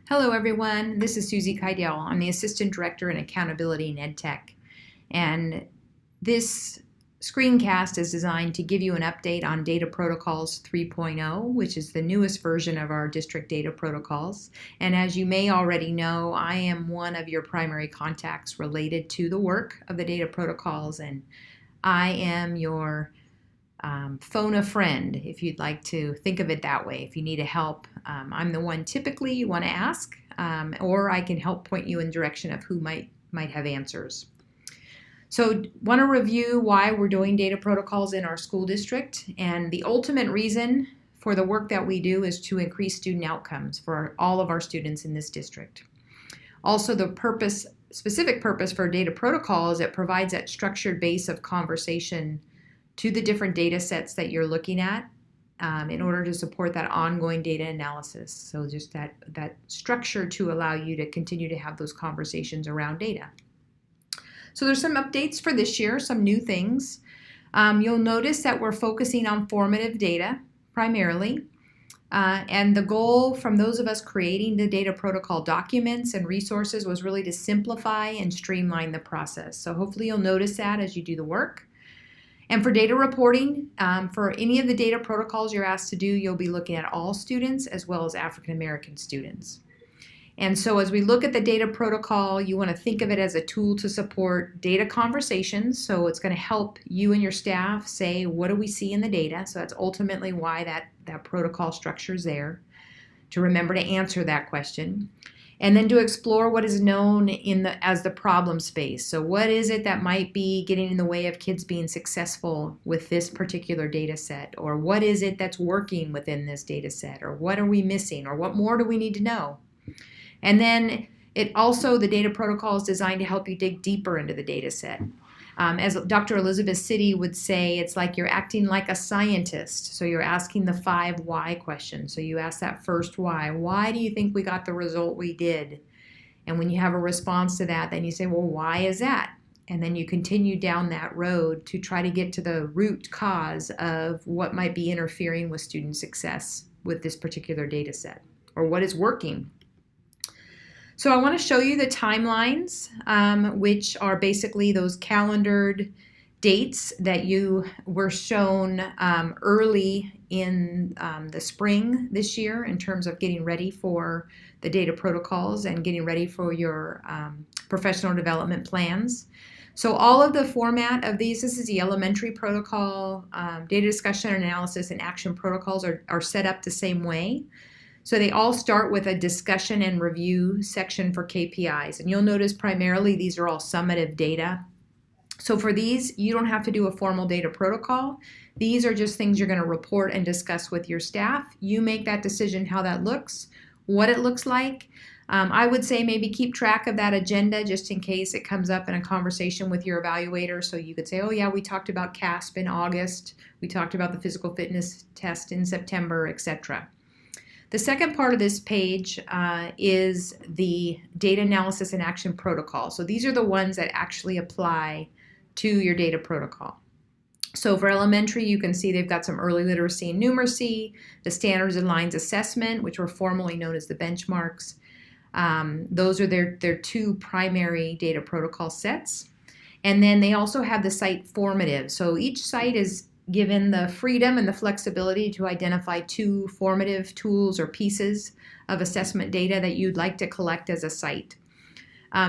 Hello everyone, this is Susie Keidel. I'm the Assistant Director in Accountability in EdTech. And this screencast is designed to give you an update on Data Protocols 3.0, which is the newest version of our district data protocols. And as you may already know, I am one of your primary contacts related to the work of the data protocols, and I am your phone a friend, if you'd like to think of it that way. If you need a help, I'm the one typically you want to ask, or I can help point you in the direction of who might have answers. So want to review why we're doing data protocols in our school district, and the ultimate reason for the work that we do is to increase student outcomes for all of our students in this district. Also, the specific purpose for data protocol is it provides that structured base of conversation to the different data sets that you're looking at in order to support that ongoing data analysis. So just that structure to allow you to continue to have those conversations around data. So there's some updates for this year, some new things. You'll notice that we're focusing on formative data primarily. And the goal from those of us creating the data protocol documents and resources was really to simplify and streamline the process. So hopefully you'll notice that as you do the work. And for data reporting, for any of the data protocols you're asked to do, you'll be looking at all students as well as African American students. And so as we look at the data protocol, you want to think of it as a tool to support data conversations. So it's going to help you and your staff say, what do we see in the data? So that's ultimately why that protocol structure is there, to remember to answer that question. And then to explore what is known as the problem space. So what is it that might be getting in the way of kids being successful with this particular data set? Or what is it that's working within this data set? Or what are we missing? Or what more do we need to know? And then the data protocol is designed to help you dig deeper into the data set. As Dr. Elizabeth City would say, it's like you're acting like a scientist. So you're asking the 5 why questions. So you ask that first why. Why do you think we got the result we did? And when you have a response to that, then you say, well, why is that? And then you continue down that road to try to get to the root cause of what might be interfering with student success with this particular data set, or what is working. So I want to show you the timelines, which are basically those calendared dates that you were shown early in the spring this year in terms of getting ready for the data protocols and getting ready for your professional development plans. So all of the format of these, this is the elementary protocol, data discussion and analysis and action protocols are set up the same way. So they all start with a discussion and review section for KPIs. And you'll notice primarily these are all summative data. So for these, you don't have to do a formal data protocol. These are just things you're going to report and discuss with your staff. You make that decision how that looks, what it looks like. I would say maybe keep track of that agenda just in case it comes up in a conversation with your evaluator. So you could say, oh yeah, we talked about CASP in August. We talked about the physical fitness test in September, etc. The second part of this page is the data analysis and action protocol. So these are the ones that actually apply to your data protocol. So for elementary, you can see they've got some early literacy and numeracy, the standards and lines assessment, which were formerly known as the benchmarks. Those are their 2 primary data protocol sets. And then they also have the site formative. So each site is given the freedom and the flexibility to identify 2 formative tools or pieces of assessment data that you'd like to collect as a site.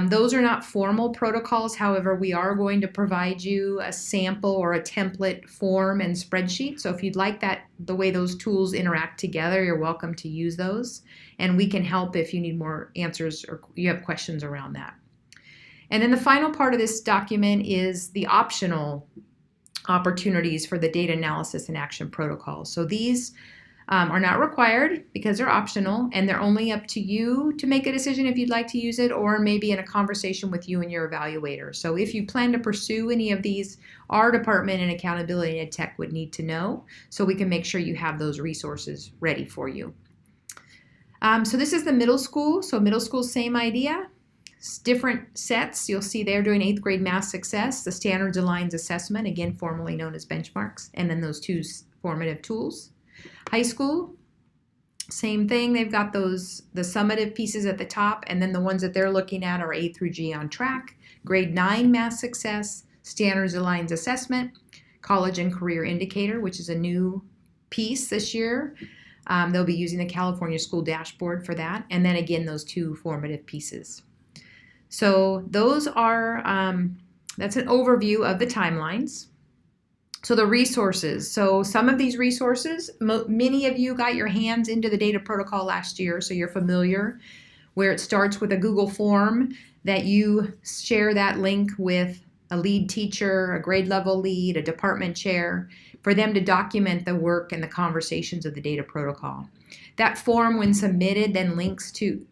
Those are not formal protocols. However, we are going to provide you a sample or a template form and spreadsheet. So if you'd like the way those tools interact together, you're welcome to use those. And we can help if you need more answers or you have questions around that. And then the final part of this document is the optional opportunities for the data analysis and action protocols. So these are not required because they're optional, and they're only up to you to make a decision if you'd like to use it, or maybe in a conversation with you and your evaluator. So if you plan to pursue any of these, our department in Accountability and EdTech would need to know so we can make sure you have those resources ready for you. So this is the middle school. So middle school, same idea. Different sets. You'll see they're doing 8th grade math success, the standards and lines assessment, again formerly known as benchmarks, and then those 2 formative tools. High school, Same thing, they've got the summative pieces at the top, and then the ones that they're looking at are A through G on track, grade 9 math success, standards aligned assessment, college and career indicator, which is a new piece this year. They'll be using the California School Dashboard for that, and then again those 2 formative pieces. So those are, that's an overview of the timelines. So the resources. So some of these resources, many of you got your hands into the data protocol last year, so you're familiar, where it starts with a Google form that you share that link with a lead teacher, a grade level lead, a department chair, for them to document the work and the conversations of the data protocol. That form, when submitted, then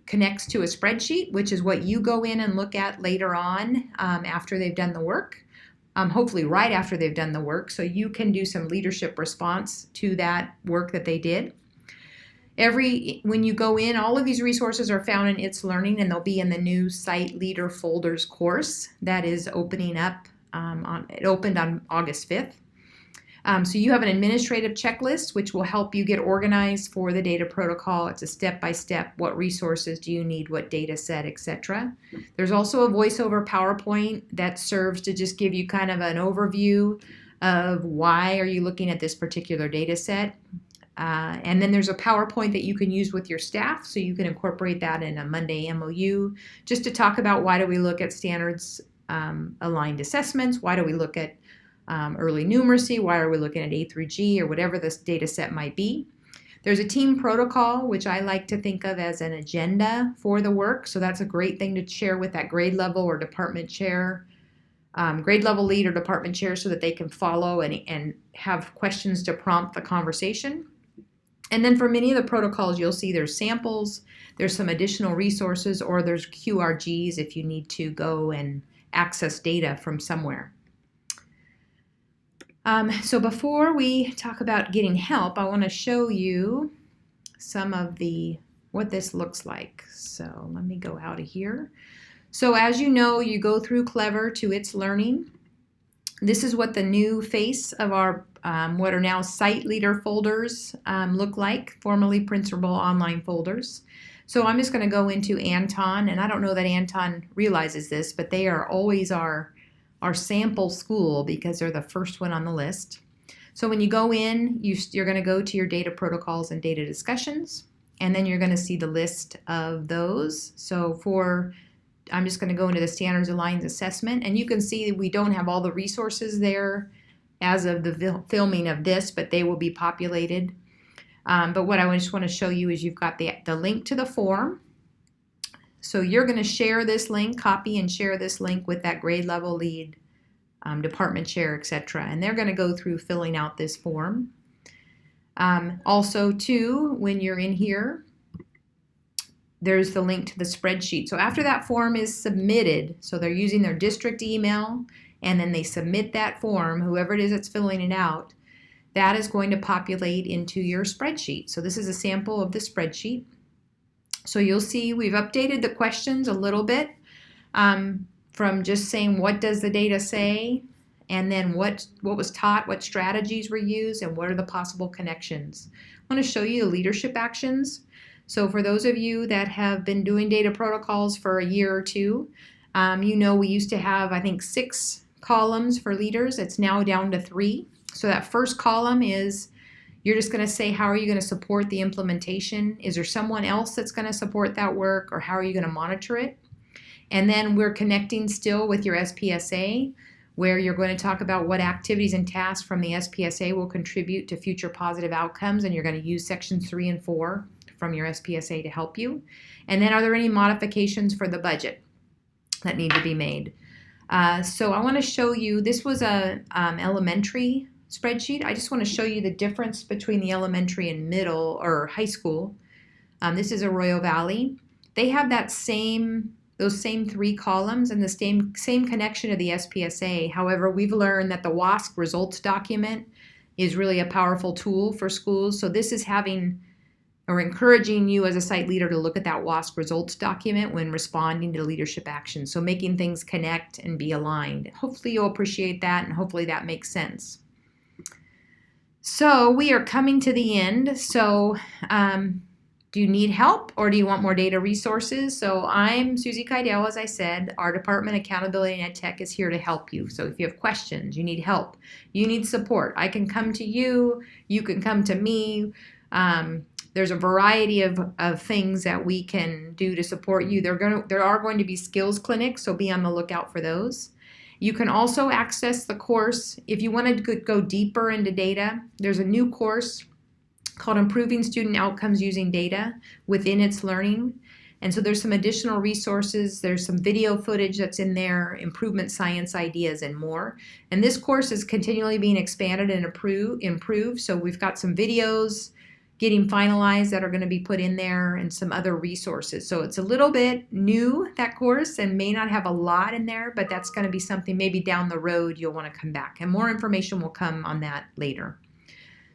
connects to a spreadsheet, which is what you go in and look at later on after they've done the work. Hopefully right after they've done the work, so you can do some leadership response to that work that they did. When you go in, all of these resources are found in It's Learning, and they'll be in the new Site Leader Folders course that is opening up. It opened on August 5th. So you have an administrative checklist, which will help you get organized for the data protocol. It's a step-by-step, what resources do you need, what data set, etc. There's also a voiceover PowerPoint that serves to just give you kind of an overview of why are you looking at this particular data set. And then there's a PowerPoint that you can use with your staff, so you can incorporate that in a Monday MOU, just to talk about why do we look at standards aligned assessments, why do we look at early numeracy, why are we looking at A through G, or whatever this data set might be. There's a team protocol, which I like to think of as an agenda for the work, so that's a great thing to share with that grade level or department chair, grade level lead or department chair, so that they can follow and have questions to prompt the conversation. And then for many of the protocols, you'll see there's samples, there's some additional resources, or there's QRGs if you need to go and access data from somewhere. So before we talk about getting help, I want to show you some of what this looks like. So let me go out of here. So as you know, you go through Clever to It's Learning. This is what the new face of our what are now Site Leader folders look like, formerly Principal Online folders. So I'm just going to go into Anton, and I don't know that Anton realizes this, but they are always our sample school because they're the first one on the list. So when you go in, you're going to go to your data protocols and data discussions, and then you're going to see the list of those. So I'm just going to go into the standards aligned assessment, and you can see we don't have all the resources there as of the filming of this, but they will be populated. But what I just want to show you is you've got the link to the form. So you're going to share this link, copy and share this link with that grade level lead, department chair, etc. And they're going to go through filling out this form. Also, too, when you're in here, there's the link to the spreadsheet. So after that form is submitted, so they're using their district email, and then they submit that form, whoever it is that's filling it out, that is going to populate into your spreadsheet. So this is a sample of the spreadsheet. So you'll see we've updated the questions a little bit from just saying what does the data say, and then what was taught, what strategies were used, and what are the possible connections. I want to show you the leadership actions. So for those of you that have been doing data protocols for a year or two, you know we used to have, I think, 6 columns for leaders. It's now down to 3. So that first column is you're just going to say, how are you going to support the implementation? Is there someone else that's going to support that work, or how are you going to monitor it? And then we're connecting still with your SPSA, where you're going to talk about what activities and tasks from the SPSA will contribute to future positive outcomes, and you're going to use sections 3 and 4 from your SPSA to help you. And then are there any modifications for the budget that need to be made? So I want to show you, this was a elementary spreadsheet. I just want to show you the difference between the elementary and middle or high school. This is Arroyo Valley. They have those same 3 columns and the same connection to the SPSA. However, we've learned that the WASC results document is really a powerful tool for schools. So this is encouraging you as a site leader to look at that WASC results document when responding to leadership action. So making things connect and be aligned. Hopefully you'll appreciate that, and hopefully that makes sense. So we are coming to the end. So Do you need help or do you want more data resources? So I'm Susie Keidel, as I said. Our department, Accountability and EdTech, is here to help you. So if you have questions, you need help, you need support, I can come to you, you can come to me. There's a variety of things that we can do to support you. There are going to be skills clinics, so be on the lookout for those. You can also access the course. If you want to go deeper into data, there's a new course called Improving Student Outcomes Using Data within its learning. And so there's some additional resources. There's some video footage that's in there, improvement science ideas, and more. And this course is continually being expanded and improved. So we've got some videos getting finalized that are going to be put in there and some other resources. So it's a little bit new, that course, and may not have a lot in there, but that's going to be something maybe down the road you'll want to come back. And more information will come on that later.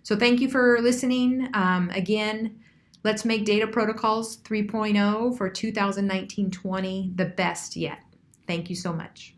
So thank you for listening. Again, let's make Data Protocols 3.0 for 2019-20 the best yet. Thank you so much.